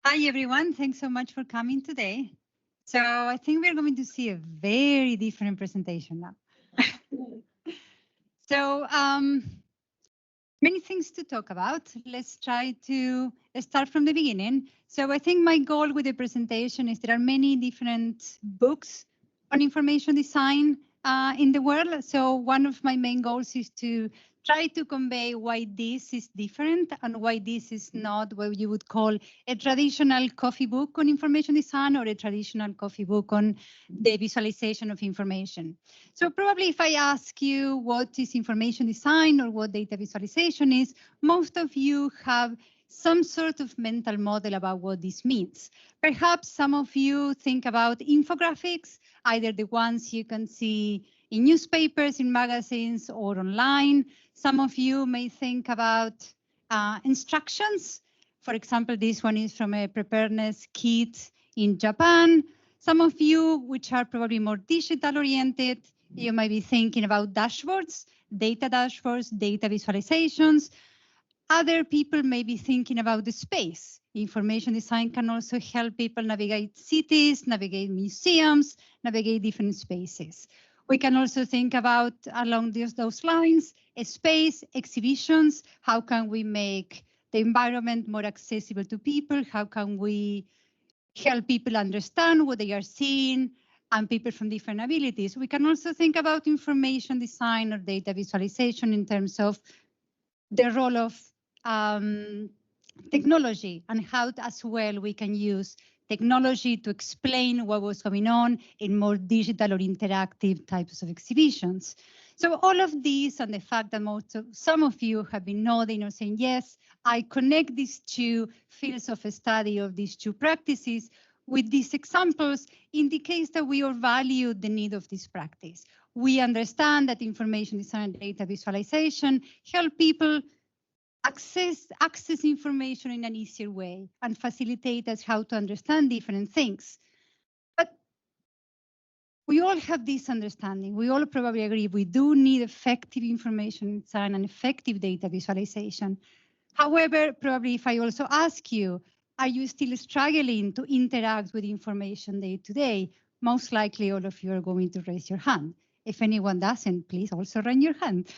Hi, everyone. Thanks so much for coming today. So I think we're going to see a very different presentation now. So many things to talk about. Let's try to start from the beginning. So I think my goal with the presentation is there are many different books on information design in the world. So one of my main goals is to try to convey why this is different and why this is not what you would call a traditional coffee book on information design or a traditional coffee book on the visualization of information. So probably if I ask you what is information design or what data visualization is, most of you have some sort of mental model about what this means. Perhaps some of you think about infographics, either the ones you can see in newspapers, in magazines, or online. Some of you may think about instructions. For example, this one is from a preparedness kit in Japan. Some of you, which are probably more digital oriented, you might be thinking about dashboards, data visualizations. Other people may be thinking about the space. Information design can also help people navigate cities, navigate museums, navigate different spaces. We can also think about, along those lines, a space, exhibitions. How can we make the environment more accessible to people? How can we help people understand what they are seeing and people from different abilities? We can also think about information design or data visualization in terms of the role of technology and how as well we can use technology to explain what was going on in more digital or interactive types of exhibitions. So all of these and the fact that some of you have been nodding or saying, yes, I connect these two fields of study of these two practices with these examples indicates that we all value the need of this practice. We understand that information design and data visualization help people access information in an easier way and facilitate us how to understand different things. But we all have this understanding. We all probably agree we do need effective information design and effective data visualization. However, probably if I also ask you, are you still struggling to interact with information day to day? Most likely all of you are going to raise your hand. If anyone doesn't, please also raise your hand.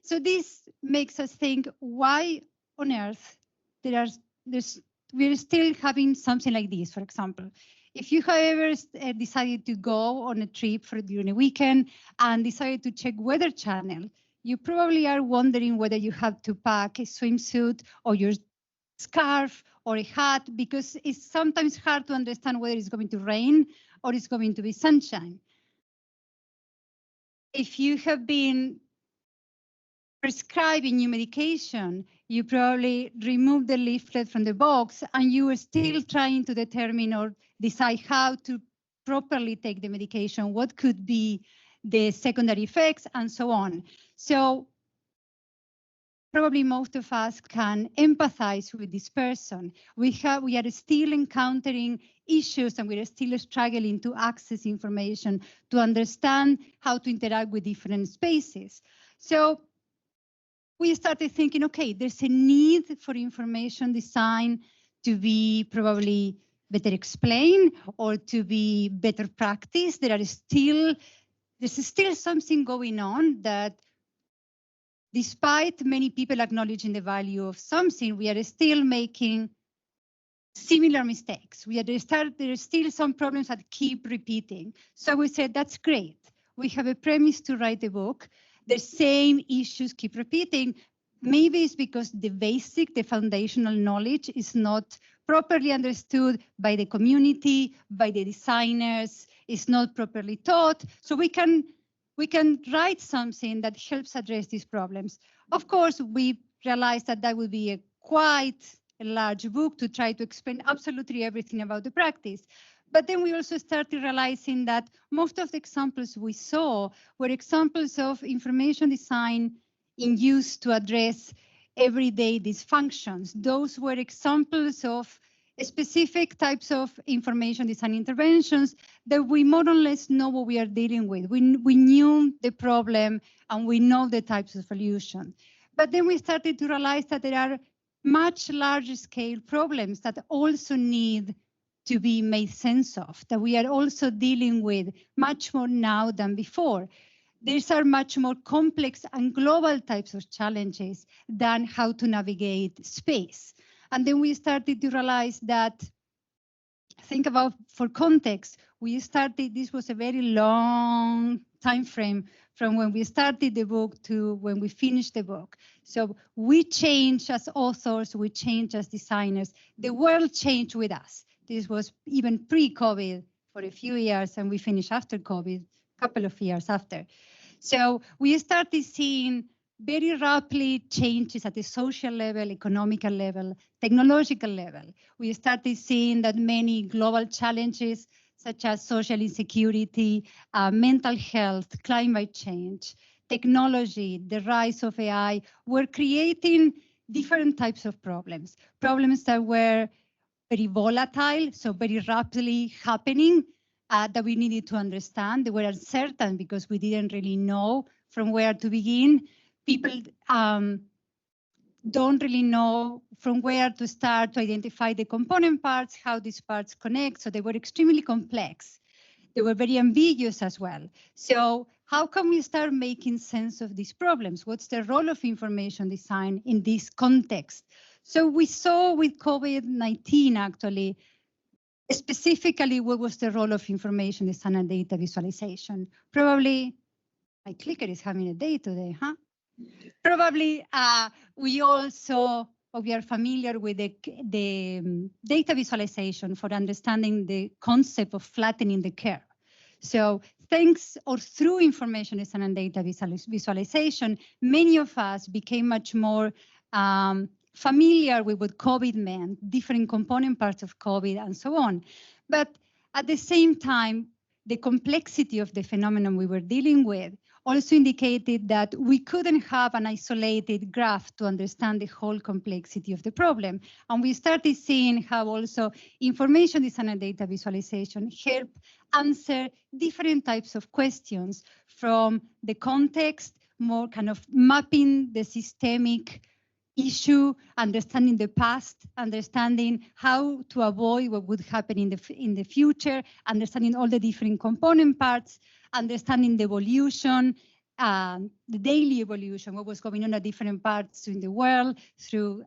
So this makes us think, why on earth we're still having something like this, for example. If you have ever decided to go on a trip during a weekend and decided to check Weather Channel, you probably are wondering whether you have to pack a swimsuit or your scarf or a hat, because it's sometimes hard to understand whether it's going to rain or it's going to be sunshine. If you have been prescribing new medication, you probably remove the leaflet from the box and you are still trying to determine or decide how to properly take the medication, what could be the secondary effects, and so on. So probably most of us can empathize with this person. We are still encountering issues and we are still struggling to access information, to understand how to interact with different spaces. So we started thinking, okay, there's a need for information design to be probably better explained or to be better practiced. There's still something going on that, despite many people acknowledging the value of something, we are still making similar mistakes. There are still some problems that keep repeating. So we said, that's great. We have a premise to write a book. The same issues keep repeating. Maybe it's because the foundational knowledge is not properly understood by the community, by the designers, it's not properly taught. So we can write something that helps address these problems. Of course, we realized that would be quite a large book to try to explain absolutely everything about the practice. But then we also started realizing that most of the examples we saw were examples of information design in use to address everyday dysfunctions. Those were examples of specific types of information design interventions that we more or less know what we are dealing with. We knew the problem and we know the types of solutions. But then we started to realize that there are much larger scale problems that also need to be made sense of, that we are also dealing with much more now than before. These are much more complex and global types of challenges than how to navigate space. And then we started to realize that, think about, for context, we started, this was a very long time frame from when we started the book to when we finished the book. So we changed as authors, we changed as designers. The world changed with us. This was even pre-COVID for a few years, and we finished after COVID, a couple of years after. So we started seeing very rapidly changes at the social level, economical level, technological level. We started seeing that many global challenges, such as social insecurity, mental health, climate change, technology, the rise of AI, were creating different types of problems. Problems that were very volatile, so very rapidly happening, that we needed to understand. They were uncertain because we didn't really know from where to begin. People don't really know from where to start to identify the component parts, how these parts connect. So they were extremely complex. They were very ambiguous as well. So how can we start making sense of these problems? What's the role of information design in this context? So we saw with COVID-19, actually, specifically, what was the role of information design and data visualization? Probably, my clicker is having a day today, huh? Probably we also, we are familiar with the data visualization for understanding the concept of flattening the curve. So thanks or through information design and data visualization, many of us became much more familiar with what COVID meant, different component parts of COVID and so on. But at the same time, the complexity of the phenomenon we were dealing with also indicated that we couldn't have an isolated graph to understand the whole complexity of the problem. And we started seeing how also information design and data visualization help answer different types of questions, from the context, more kind of mapping the systemic issue, understanding the past, understanding how to avoid what would happen in the future, understanding all the different component parts, understanding the evolution, the daily evolution, what was going on at different parts in the world through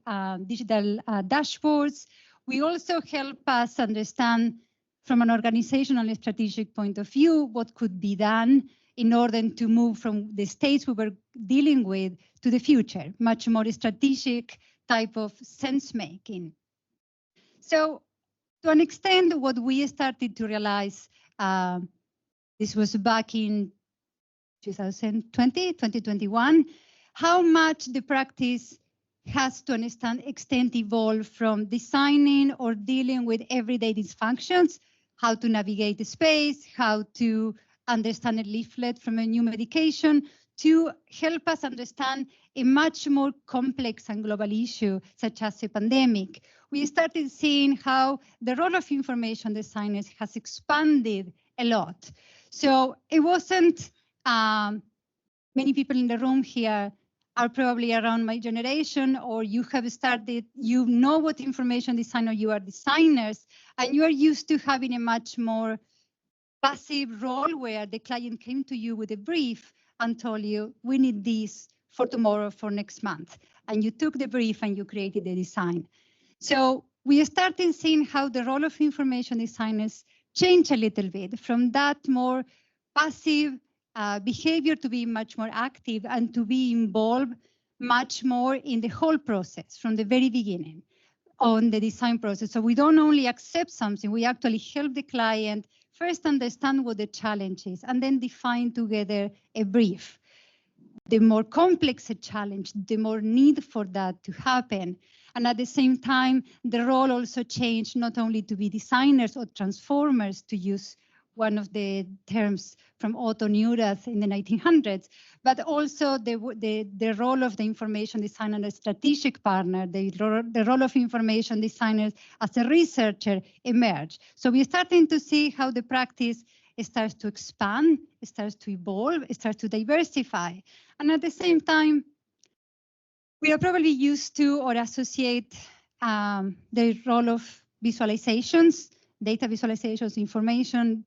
digital dashboards. We also help us understand from an organizational and strategic point of view what could be done in order to move from the states we were dealing with to the future, much more strategic type of sense making. So to an extent, what we started to realize, this was back in 2021, how much the practice has to an extent evolved from designing or dealing with everyday dysfunctions, how to navigate the space, how to understand a leaflet from a new medication, to help us understand a much more complex and global issue, such as a pandemic. We started seeing how the role of information designers has expanded a lot. So it wasn't, many people in the room here are probably around my generation, or you have started, you know what information design, or you are designers, and you are used to having a much more passive role where the client came to you with a brief and told you, we need this for tomorrow, for next month. And you took the brief and you created the design. So we started seeing how the role of information designers changed a little bit from that more passive behavior to be much more active and to be involved much more in the whole process from the very beginning on the design process. So we don't only accept something, we actually help the client first understand what the challenge is and then define together a brief. The more complex a challenge, the more need for that to happen. And at the same time, the role also changed not only to be designers or transformers, to use one of the terms from Otto Neurath in the 1900s, but also the role of the information designer as a strategic partner, the role of information designers as a researcher emerged. So we're starting to see how the practice starts to expand, it starts to evolve, it starts to diversify. And at the same time, We are probably used to or associate the role of visualizations, data visualizations, information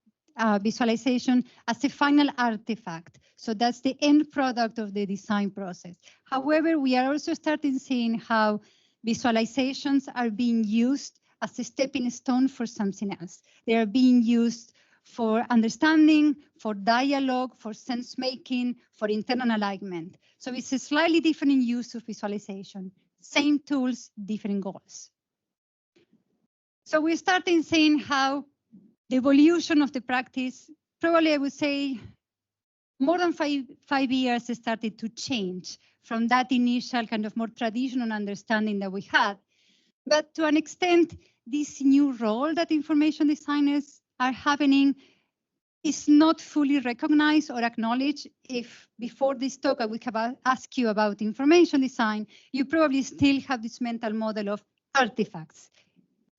visualization as a final artifact. So that's the end product of the design process. However, we are also starting seeing how visualizations are being used as a stepping stone for something else. They are being used for understanding, for dialogue, for sense making, for internal alignment. So it's a slightly different use of visualization. Same tools, different goals. So we're starting seeing how the evolution of the practice, probably I would say more than five years started to change from that initial kind of more traditional understanding that we had. But to an extent, this new role that information designers are having is not fully recognized or acknowledged. If before this talk I would have asked you about information design, you probably still have this mental model of artifacts,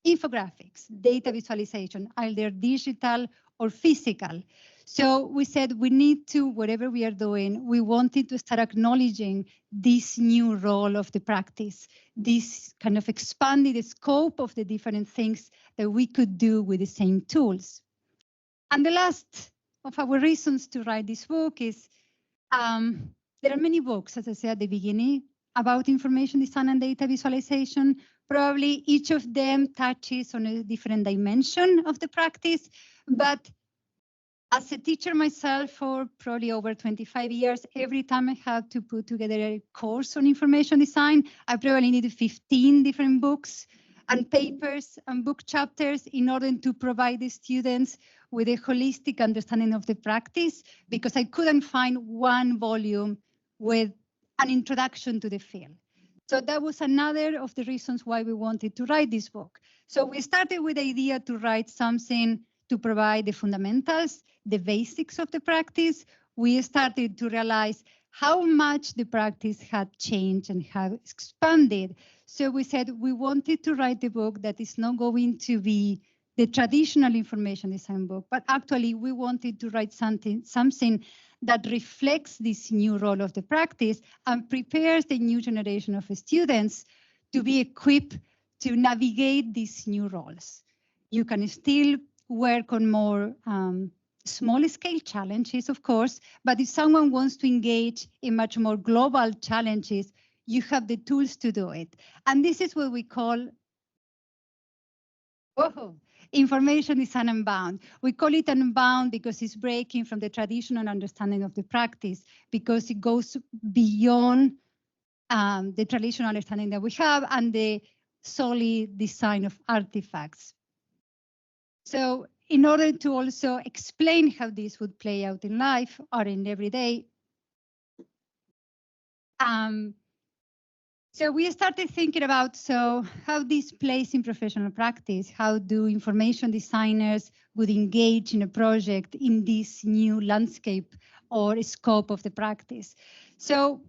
infographics, data visualization, either digital or physical. So we said we need to, whatever we are doing, we wanted to start acknowledging this new role of the practice, this kind of expanded scope of the different things that we could do with the same tools. And the last of our reasons to write this book is there are many books, as I said at the beginning, about information design and data visualization. Probably each of them touches on a different dimension of the practice, but as a teacher myself for probably over 25 years, every time I had to put together a course on information design, I probably needed 15 different books and papers and book chapters in order to provide the students with a holistic understanding of the practice, because I couldn't find one volume with an introduction to the field. So that was another of the reasons why we wanted to write this book. So we started with the idea to write something to provide the fundamentals, the basics of the practice. We started to realize how much the practice had changed and had expanded. So we said we wanted to write a book that is not going to be the traditional information design book, but actually we wanted to write something that reflects this new role of the practice and prepares the new generation of students to be equipped to navigate these new roles. You can still work on more small scale challenges, of course, but if someone wants to engage in much more global challenges, you have the tools to do it. And this is what we call information design unbound. We call it unbound because it's breaking from the traditional understanding of the practice, because it goes beyond the traditional understanding that we have and the solid design of artifacts. So in order to also explain how this would play out in life or in everyday, so we started thinking about how this plays in professional practice. How do information designers would engage in a project in this new landscape or scope of the practice? So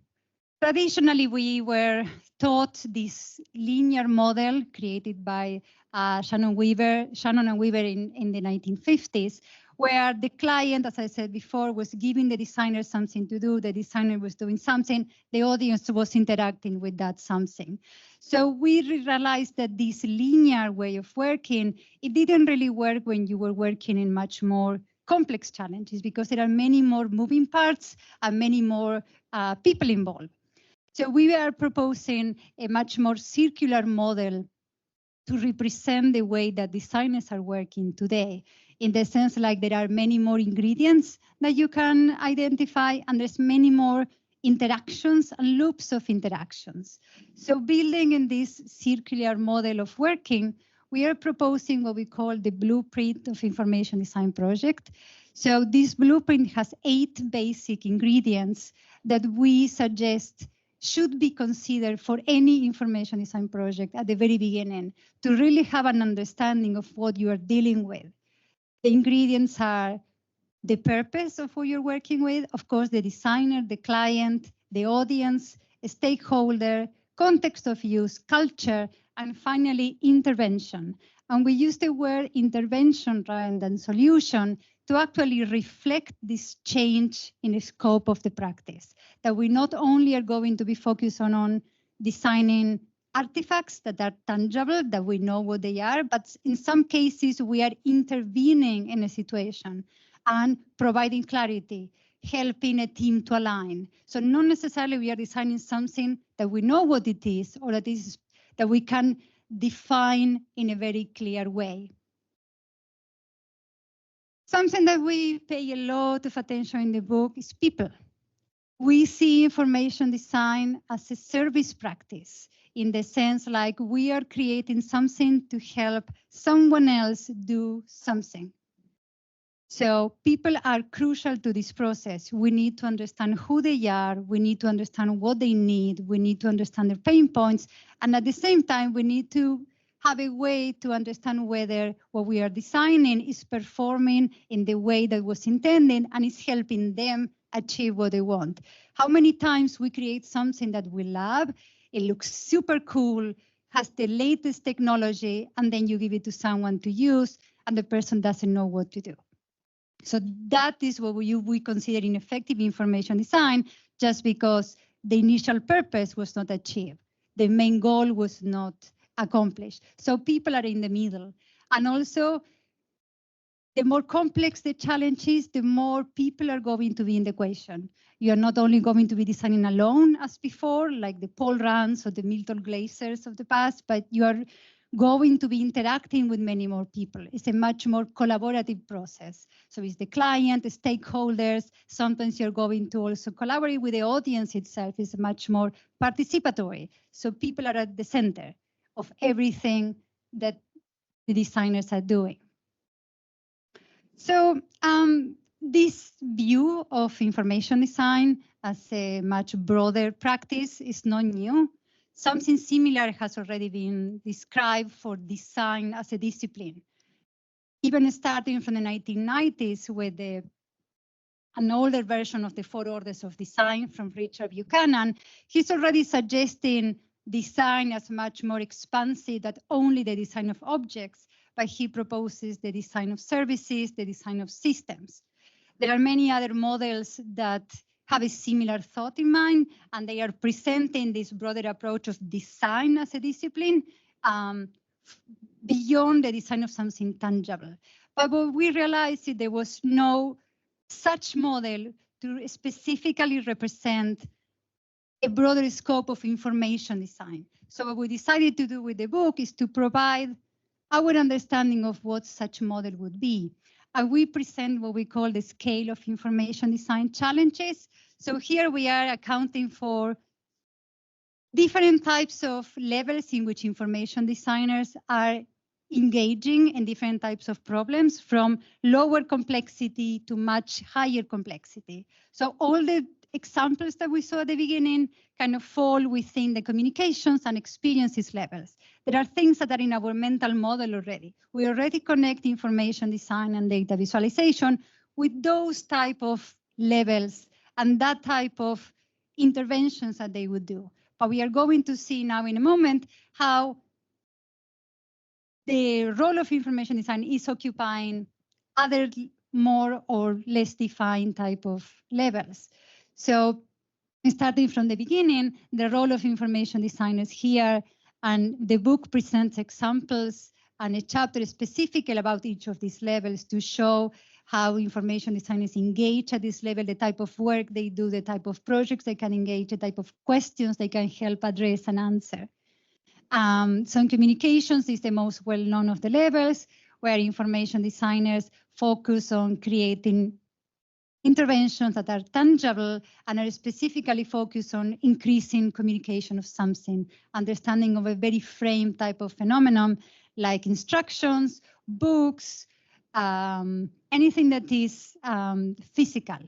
traditionally, we were taught this linear model created by Shannon and Weaver in the 1950s, where the client, as I said before, was giving the designer something to do, the designer was doing something, the audience was interacting with that something. So we realized that this linear way of working, it didn't really work when you were working in much more complex challenges, because there are many more moving parts and many more people involved. So we are proposing a much more circular model to represent the way that designers are working today, in the sense like there are many more ingredients that you can identify, and there's many more interactions and loops of interactions. So building in this circular model of working, we are proposing what we call the blueprint of information design project. So this blueprint has 8 basic ingredients that we suggest should be considered for any information design project at the very beginning, to really have an understanding of what you are dealing with. The ingredients are the purpose of who you're working with, of course, the designer, the client, the audience, a stakeholder, context of use, culture, and finally, intervention. And we use the word intervention rather than solution to actually reflect this change in the scope of the practice, that we not only are going to be focused on designing artifacts that are tangible, that we know what they are, but in some cases we are intervening in a situation and providing clarity, helping a team to align. So not necessarily we are designing something that we know what it is or that we can define in a very clear way. Something that we pay a lot of attention in the book is people. We see information design as a service practice, in the sense like we are creating something to help someone else do something. So people are crucial to this process. We need to understand who they are. We need to understand what they need. We need to understand their pain points. And at the same time, we need to have a way to understand whether what we are designing is performing in the way that was intended and is helping them achieve what they want. How many times we create something that we love, it looks super cool, has the latest technology, and then you give it to someone to use, and the person doesn't know what to do. So that is what we consider ineffective information design, just because the initial purpose was not achieved. The main goal was not accomplished. So people are in the middle. And also, the more complex the challenge is, the more people are going to be in the equation. You are not only going to be designing alone as before, like the Paul Rands or the Milton Glazers of the past, but you are going to be interacting with many more people. It's a much more collaborative process. So it's the client, the stakeholders. Sometimes you're going to also collaborate with the audience itself. It's much more participatory. So people are at the center of everything that the designers are doing. So this view of information design as a much broader practice is not new. Something similar has already been described for design as a discipline. Even starting from the 1990s with an older version of the 4 Orders of Design from Richard Buchanan, he's already suggesting design as much more expansive than only the design of objects, but he proposes the design of services, the design of systems. There are many other models that have a similar thought in mind, and they are presenting this broader approach of design as a discipline beyond the design of something tangible. But what we realized is there was no such model to specifically represent a broader scope of information design. So what we decided to do with the book is to provide our understanding of what such model would be. And we present what we call the scale of information design challenges. So here we are accounting for different types of levels in which information designers are engaging in different types of problems, from lower complexity to much higher complexity. So all the examples that we saw at the beginning kind of fall within the communications and experiences levels. There are things that are in our mental model already. We already connect information design and data visualization with those type of levels and that type of interventions that they would do. But we are going to see now in a moment how the role of information design is occupying other more or less defined type of levels. So starting from the beginning, the role of information designers here, and the book presents examples and a chapter specifically about each of these levels to show how information designers engage at this level, the type of work they do, the type of projects they can engage, the type of questions they can help address and answer. So communications is the most well-known of the levels, where information designers focus on creating interventions that are tangible and are specifically focused on increasing communication of something, understanding of a very framed type of phenomenon like instructions, books, anything that is physical.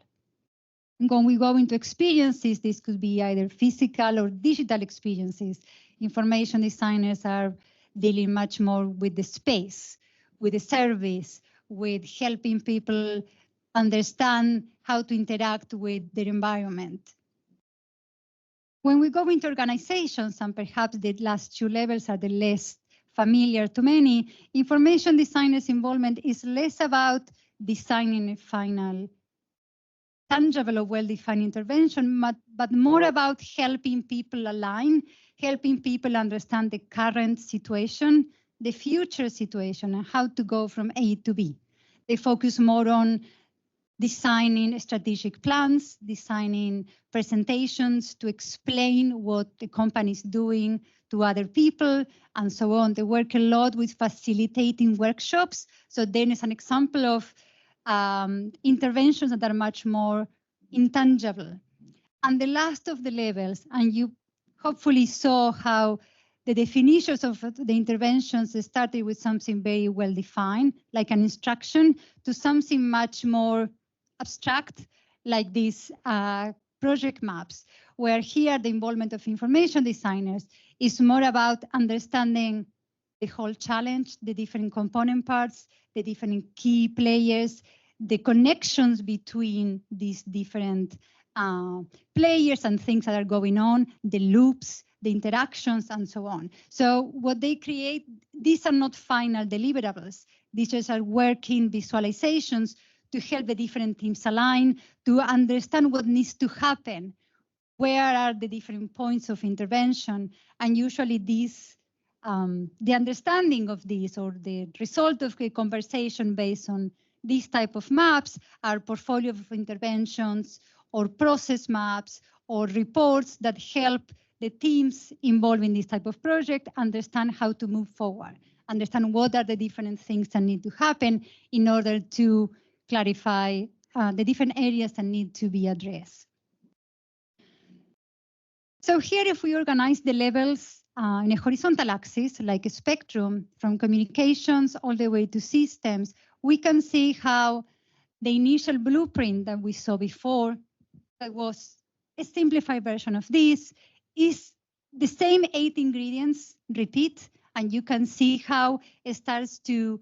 When we go into experiences, this could be either physical or digital experiences. Information designers are dealing much more with the space, with the service, with helping people understand how to interact with their environment. When we go into organizations, and perhaps the last 2 levels are the less familiar to many, information designers' involvement is less about designing a final tangible or well-defined intervention, but more about helping people align, helping people understand the current situation, the future situation, and how to go from A to B. They focus more on designing strategic plans, designing presentations to explain what the company is doing to other people, and so on. They work a lot with facilitating workshops. So then it's an example of interventions that are much more intangible. And the last of the levels, and you hopefully saw how the definitions of the interventions started with something very well defined, like an instruction, to something much more abstract, like these project maps, where here the involvement of information designers is more about understanding the whole challenge, the different component parts, the different key players, the connections between these different players and things that are going on, the loops, the interactions, and so on. So what they create, these are not final deliverables. These just are working visualizations to help the different teams align, to understand what needs to happen, where are the different points of intervention, and usually these, the understanding of this or the result of a conversation based on these type of maps are portfolio of interventions or process maps or reports that help the teams involved in this type of project understand how to move forward, understand what are the different things that need to happen in order to clarify the different areas that need to be addressed. So here, if we organize the levels in a horizontal axis, like a spectrum from communications all the way to systems, we can see how the initial blueprint that we saw before, that was a simplified version of this, is the same 8 ingredients repeat, and you can see how it starts to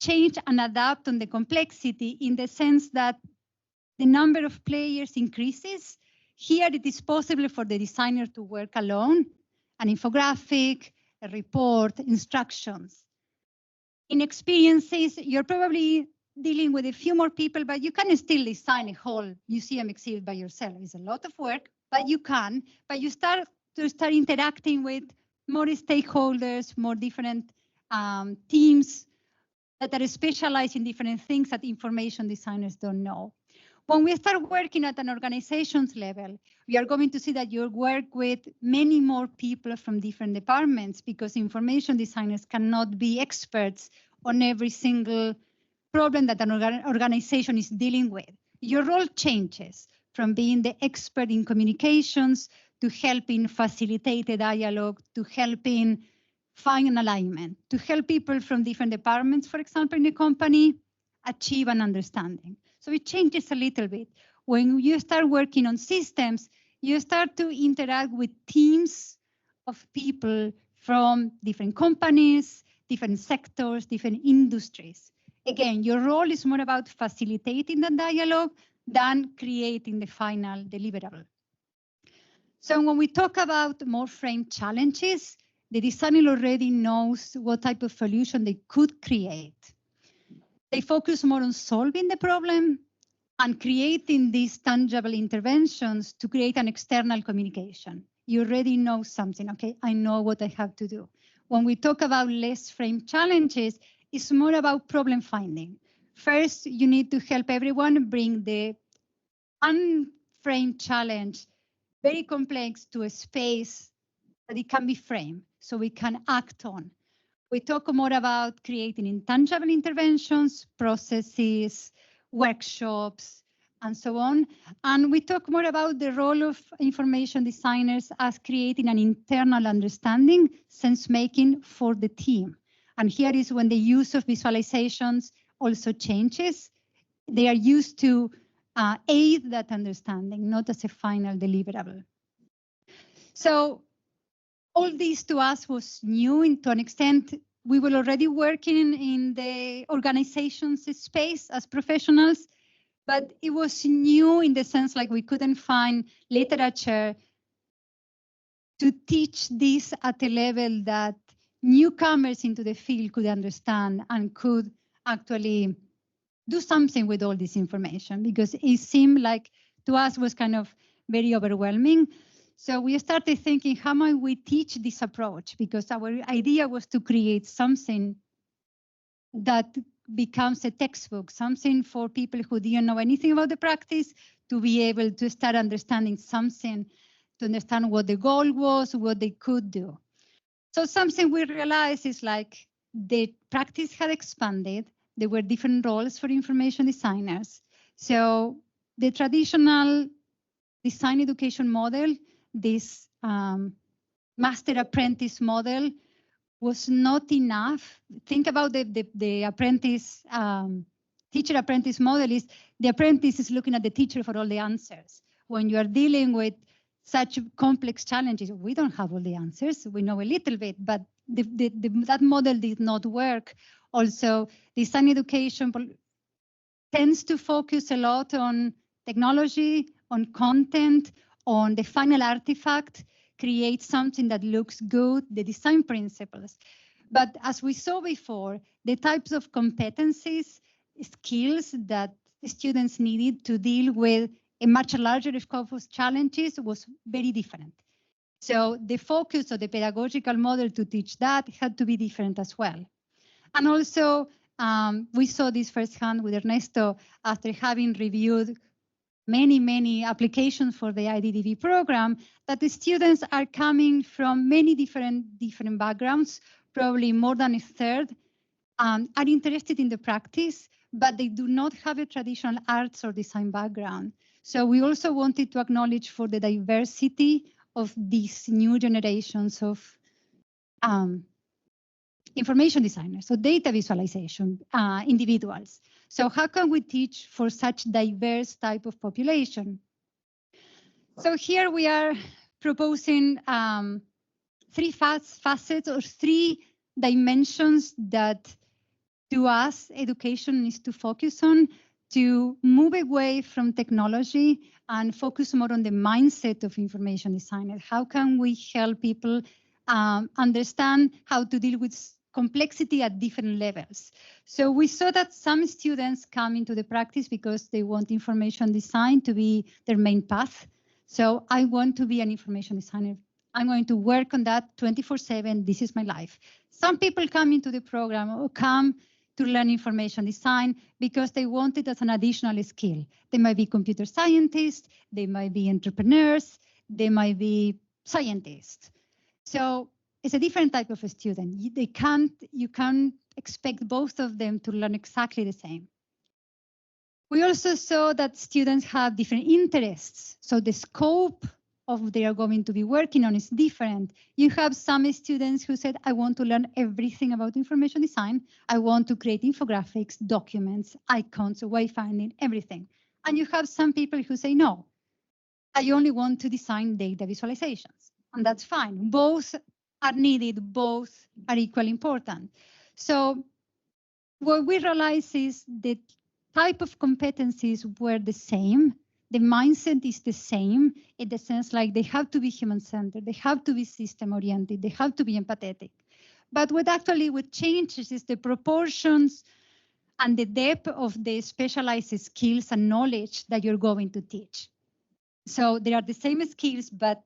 change and adapt on the complexity in the sense that the number of players increases. Here it is possible for the designer to work alone, an infographic, a report, instructions. In experiences, you're probably dealing with a few more people, but you can still design a whole museum exhibit by yourself. It's a lot of work, but you can. But you start interacting with more stakeholders, more different teams that are specialized in different things that information designers don't know. When we start working at an organization's level, we are going to see that you work with many more people from different departments because information designers cannot be experts on every single problem that an organization is dealing with. Your role changes from being the expert in communications to helping facilitate a dialogue, to helping find an alignment, to help people from different departments, for example, in a company, achieve an understanding. So it changes a little bit. When you start working on systems, you start to interact with teams of people from different companies, different sectors, different industries. Again, your role is more about facilitating the dialogue than creating the final deliverable. So when we talk about more framed challenges, the designer already knows what type of solution they could create. They focus more on solving the problem and creating these tangible interventions to create an external communication. You already know something, okay? I know what I have to do. When we talk about less framed challenges, it's more about problem finding. First, you need to help everyone bring the unframed challenge, very complex, to a space that it can be framed so we can act on. We talk more about creating intangible interventions, processes, workshops, and so on. And we talk more about the role of information designers as creating an internal understanding, sense making for the team. And here is when the use of visualizations also changes. They are used to aid that understanding, not as a final deliverable. So all this to us was new to an extent. We were already working in the organizations space as professionals, but it was new in the sense like we couldn't find literature to teach this at a level that newcomers into the field could understand and could actually do something with all this information, because it seemed like to us was kind of very overwhelming. So we started thinking, how might we teach this approach? Because our idea was to create something that becomes a textbook, something for people who didn't know anything about the practice to be able to start understanding something, to understand what the goal was, what they could do. So something we realized is like the practice had expanded. There were different roles for information designers. So the traditional design education model, this master apprentice model, was not enough. Think about the apprentice, teacher apprentice model is the apprentice is looking at the teacher for all the answers. When you are dealing with such complex challenges, we don't have all the answers. We know a little bit, but that model did not work. Also, design education tends to focus a lot on technology, on content, on the final artifact, create something that looks good, the design principles. But as we saw before, the types of competencies, skills that students needed to deal with a much larger scope of challenges was very different. So the focus of the pedagogical model to teach that had to be different as well. And also, we saw this firsthand with Ernesto after having reviewed many applications for the IDDB program, that the students are coming from many different backgrounds, probably more than a third, are interested in the practice, but they do not have a traditional arts or design background. So we also wanted to acknowledge for the diversity of these new generations of information designers, so data visualization individuals. So how can we teach for such diverse type of population? So here we are proposing three facets or three dimensions that to us education needs to focus on to move away from technology and focus more on the mindset of information designers. How can we help people understand how to deal with complexity at different levels? So we saw that some students come into the practice because they want information design to be their main path. So I want to be an information designer. I'm going to work on that 24/7. This is my life. Some people come into the program or come to learn information design because they want it as an additional skill. They might be computer scientists, they might be entrepreneurs, they might be scientists. So it's a different type of a student. You can't expect both of them to learn exactly the same. We also saw that students have different interests. So the scope of what they are going to be working on is different. You have some students who said, I want to learn everything about information design. I want to create infographics, documents, icons, wayfinding, everything. And you have some people who say, no, I only want to design data visualizations. And that's fine. Both are needed, both are equally important. So what we realized is that type of competencies were the same. The mindset is the same in the sense like they have to be human-centered, they have to be system-oriented, they have to be empathetic. But what changes is the proportions and the depth of the specialized skills and knowledge that you're going to teach. So they are the same skills, but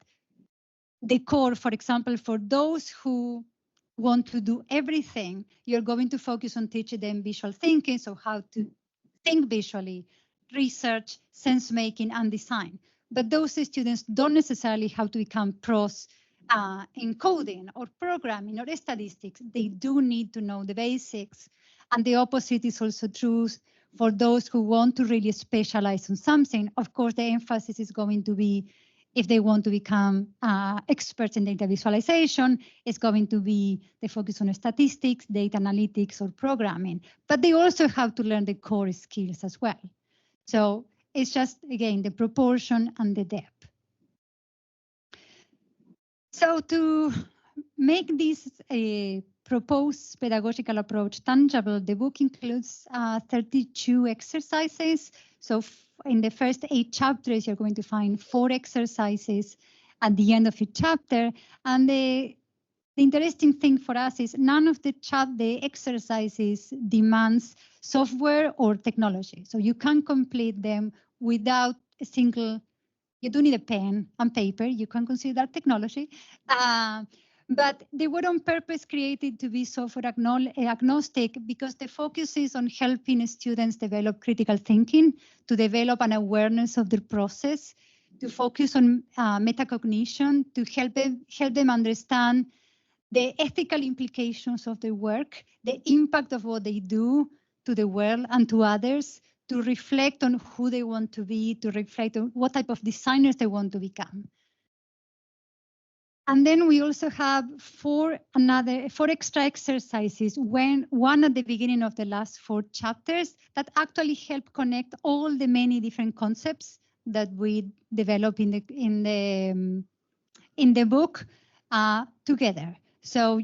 the core, for example, for those who want to do everything, you're going to focus on teaching them visual thinking, so how to think visually, research, sense making, and design. But those students don't necessarily have to become pros in coding or programming or statistics. They do need to know the basics. And the opposite is also true for those who want to really specialize on something. Of course, the emphasis is going to be, if they want to become experts in data visualization, it's going to be the focus on statistics, data analytics, or programming. But they also have to learn the core skills as well. So it's just, again, the proportion and the depth. So to make this a proposed pedagogical approach tangible, the book includes 32 exercises. So in the first 8 chapters, you're going to find 4 exercises at the end of each chapter. And the interesting thing for us is none of the exercises demands software or technology. So you can complete them without a single You do need a pen and paper. You can consider that technology. But they were on purpose created to be software agnostic because the focus is on helping students develop critical thinking, to develop an awareness of their process, to focus on metacognition, to help them understand the ethical implications of their work, the impact of what they do to the world and to others, to reflect on who they want to be, to reflect on what type of designers they want to become. And then we also have four extra exercises, one at the beginning of the last 4 chapters that actually help connect all the many different concepts that we develop in the book together. So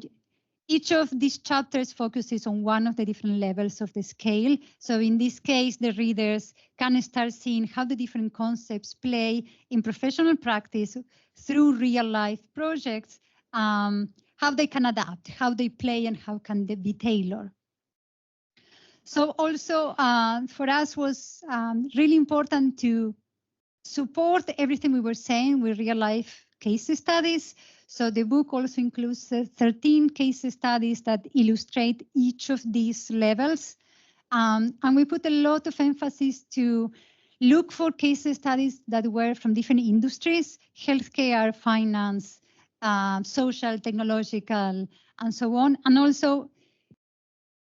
each of these chapters focuses on one of the different levels of the scale. So in this case, the readers can start seeing how the different concepts play in professional practice through real life projects, how they can adapt, how they play, and how can they be tailored. So also for us was really important to support everything we were saying with real life case studies. So the book also includes 13 case studies that illustrate each of these levels. And we put a lot of emphasis to look for case studies that were from different industries, healthcare, finance, social, technological, and so on. And also,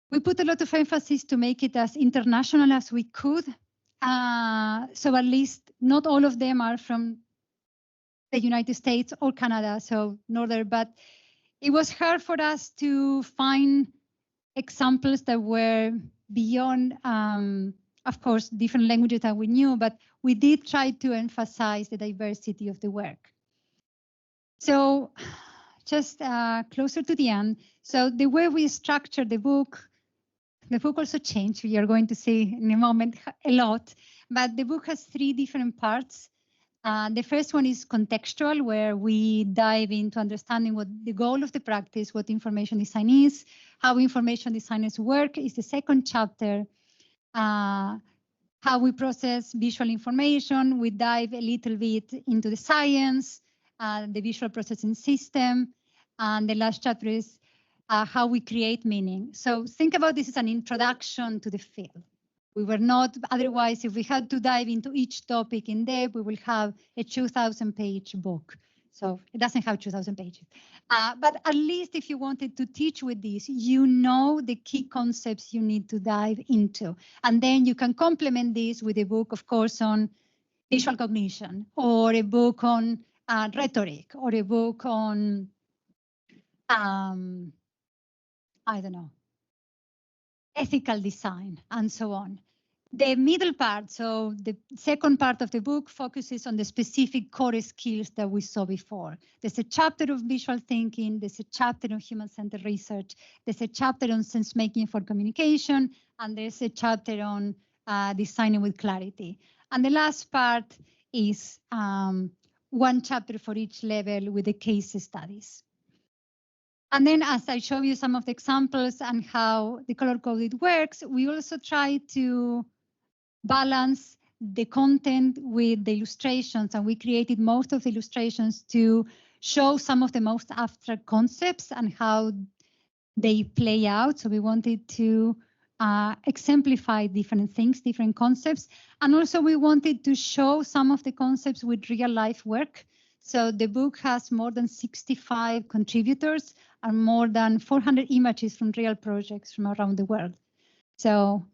we put a lot of emphasis to make it as international as we could. So at least not all of them are from the United States or Canada, so northern, but it was hard for us to find examples that were beyond, of course, different languages that we knew, but we did try to emphasize the diversity of the work. So just closer to the end, so the way we structured the book also changed. We are going to see in a moment a lot, but the book has 3 different parts. The first one is contextual, where we dive into understanding what the goal of the practice, what information design is, how information designers work is the second chapter. How we process visual information. We dive a little bit into the science, the visual processing system. And the last chapter is how we create meaning. So think about this as an introduction to the field. We were not, otherwise, if we had to dive into each topic in depth, we will have a 2,000-page book. So it doesn't have 2,000 pages. But at least if you wanted to teach with this, you know the key concepts you need to dive into. And then you can complement this with a book, of course, on visual cognition, or a book on rhetoric, or a book on, I don't know, ethical design, and so on. The middle part, so the second part of the book, focuses on the specific core skills that we saw before. There's a chapter of visual thinking, there's a chapter on human-centered research, there's a chapter on sense-making for communication, and there's a chapter on designing with clarity. And the last part is one chapter for each level with the case studies. And then as I show you some of the examples and how the color-coded works, we also try to balance the content with the illustrations, and we created most of the illustrations to show some of the most abstract concepts and how they play out. So we wanted to exemplify different things, different concepts, and also we wanted to show some of the concepts with real life work. So the book has more than 65 contributors and more than 400 images from real projects from around the world. So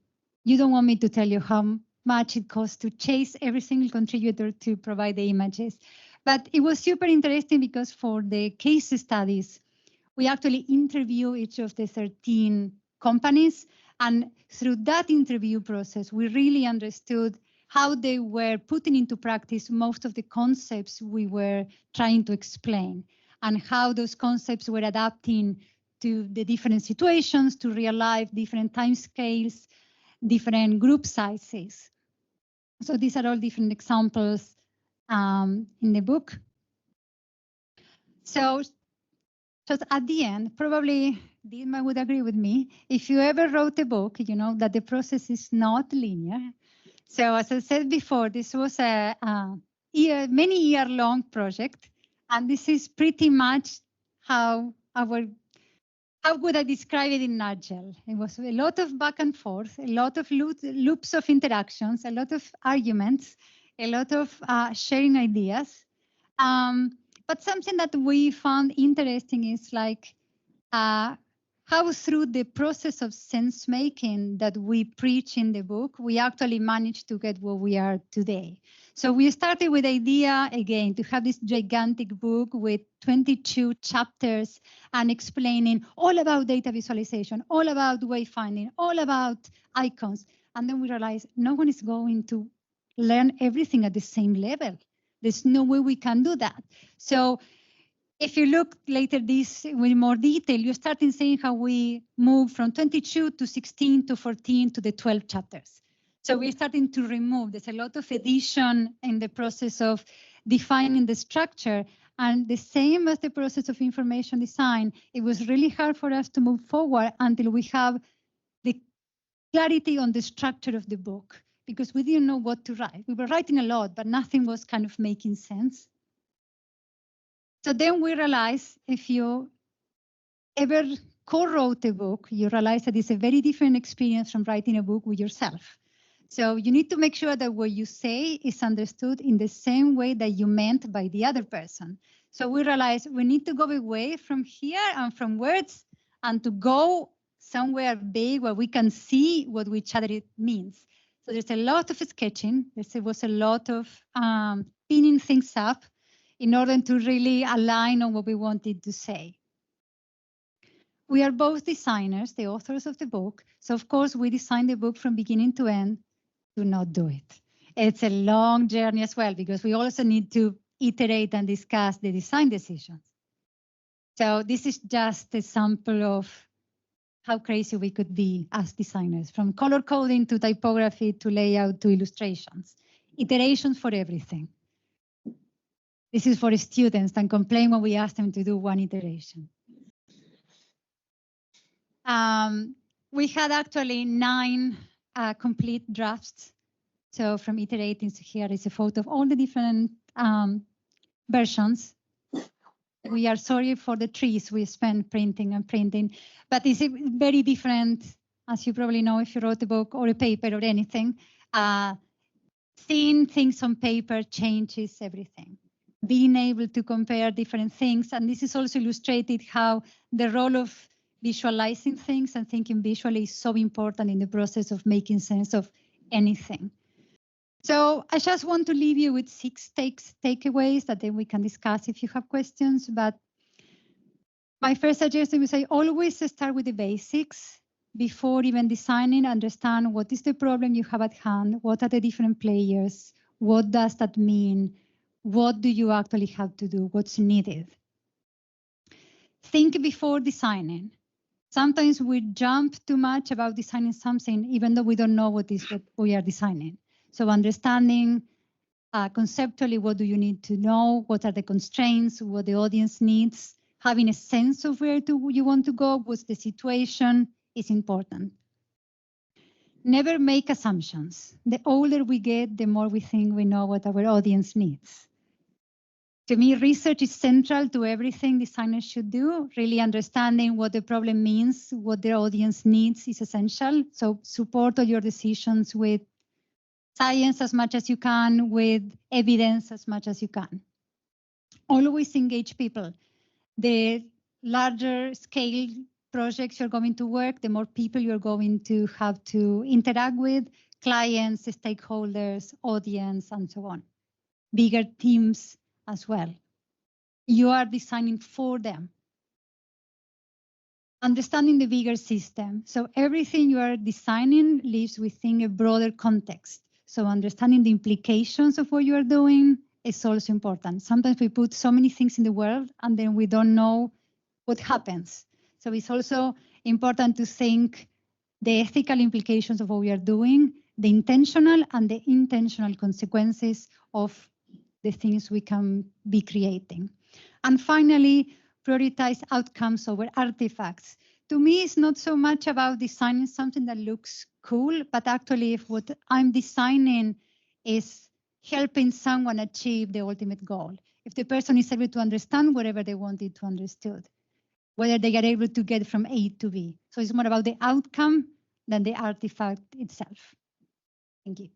you don't want me to tell you how much it costs to chase every single contributor to provide the images. But it was super interesting because for the case studies, we actually interview each of the 13 companies. And through that interview process, we really understood how they were putting into practice most of the concepts we were trying to explain, and how those concepts were adapting to the different situations, to real life, different time scales, different group sizes. So these are all different examples in the book. So just at the end, probably Dilma would agree with me, if you ever wrote a book, you know that the process is not linear. So as I said before, this was a many year long project. And this is pretty much how would I describe it in a nutshell? It was a lot of back and forth, a lot of loops of interactions, a lot of arguments, a lot of sharing ideas. But something that we found interesting is like how through the process of sense making that we preach in the book, we actually managed to get where we are today. So we started with the idea, again, to have this gigantic book with 22 chapters and explaining all about data visualization, all about wayfinding, all about icons. And then we realized no one is going to learn everything at the same level. There's no way we can do that. So if you look later this with more detail, you start in seeing how we move from 22 to 16 to 14 to the 12 chapters. So we're starting to remove, there's a lot of addition in the process of defining the structure. And the same as the process of information design, it was really hard for us to move forward until we have the clarity on the structure of the book, because we didn't know what to write. We were writing a lot, but nothing was kind of making sense. So then we realized if you ever co-wrote a book, you realize that it's a very different experience from writing a book with yourself. So you need to make sure that what you say is understood in the same way that you meant by the other person. So we realized we need to go away from here and from words and to go somewhere big where we can see what each other it means. So there's a lot of sketching. There was a lot of pinning things up in order to really align on what we wanted to say. We are both designers, the authors of the book. So of course we designed the book from beginning to end. Do not do it. It's a long journey as well, because we also need to iterate and discuss the design decisions. So this is just a sample of how crazy we could be as designers, from color coding to typography to layout to illustrations. Iterations for everything. This is for students and complain when we ask them to do one iteration. We had actually 9 complete drafts. So from iterating, so here is a photo of all the different versions. We are sorry for the trees we spent printing and printing, but it's very different, as you probably know if you wrote a book or a paper or anything. Seeing things on paper changes everything. Being able to compare different things, and this is also illustrated how the role of visualizing things and thinking visually is so important in the process of making sense of anything. So I just want to leave you with 6 takeaways that then we can discuss if you have questions. But my first suggestion is I always start with the basics before even designing. Understand what is the problem you have at hand, what are the different players, what does that mean, what do you actually have to do, what's needed. Think before designing. Sometimes we jump too much about designing something, even though we don't know what we are designing. So understanding conceptually, what do you need to know? What are the constraints? What the audience needs? Having a sense of where you want to go, what's the situation is important. Never make assumptions. The older we get, the more we think we know what our audience needs. To me, research is central to everything designers should do. Really understanding what the problem means, what their audience needs is essential. So support all your decisions with science as much as you can, with evidence as much as you can. Always engage people. The larger scale projects you're going to work, the more people you're going to have to interact with, clients, stakeholders, audience, and so on. Bigger teams as well. You are designing for them. Understanding the bigger system. So everything you are designing lives within a broader context. So understanding the implications of what you are doing is also important. Sometimes we put so many things in the world and then we don't know what happens. So it's also important to think the ethical implications of what we are doing, the intentional and the intentional consequences of the things we can be creating. And finally, prioritize outcomes over artifacts. To me, it's not so much about designing something that looks cool, but actually if what I'm designing is helping someone achieve the ultimate goal. If the person is able to understand whatever they wanted to understood, whether they are able to get from A to B. So it's more about the outcome than the artifact itself. Thank you.